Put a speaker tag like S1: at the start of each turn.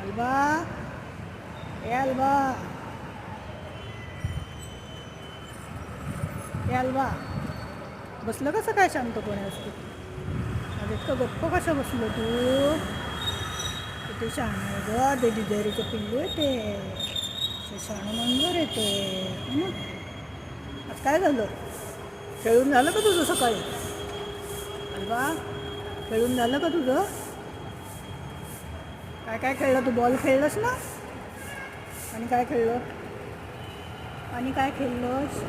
S1: Alba, ए alba, ए alba, बसलं कसं काय शांतपणे असतं? अरे इतकं गप्प कसं बसलं तू? किती शहाणं आहे ग, ते डिझायरीचं पिल्लू येते, शहाणं मंजूर येते. आज काय झालं? खेळून झालं का तुझं सकाळी? अल्बा, खेळून झालं का तुझं? काय काय खेळलं तू? बॉल खेळलंस ना? आणि काय खेळलं? आणि काय खेळलंस?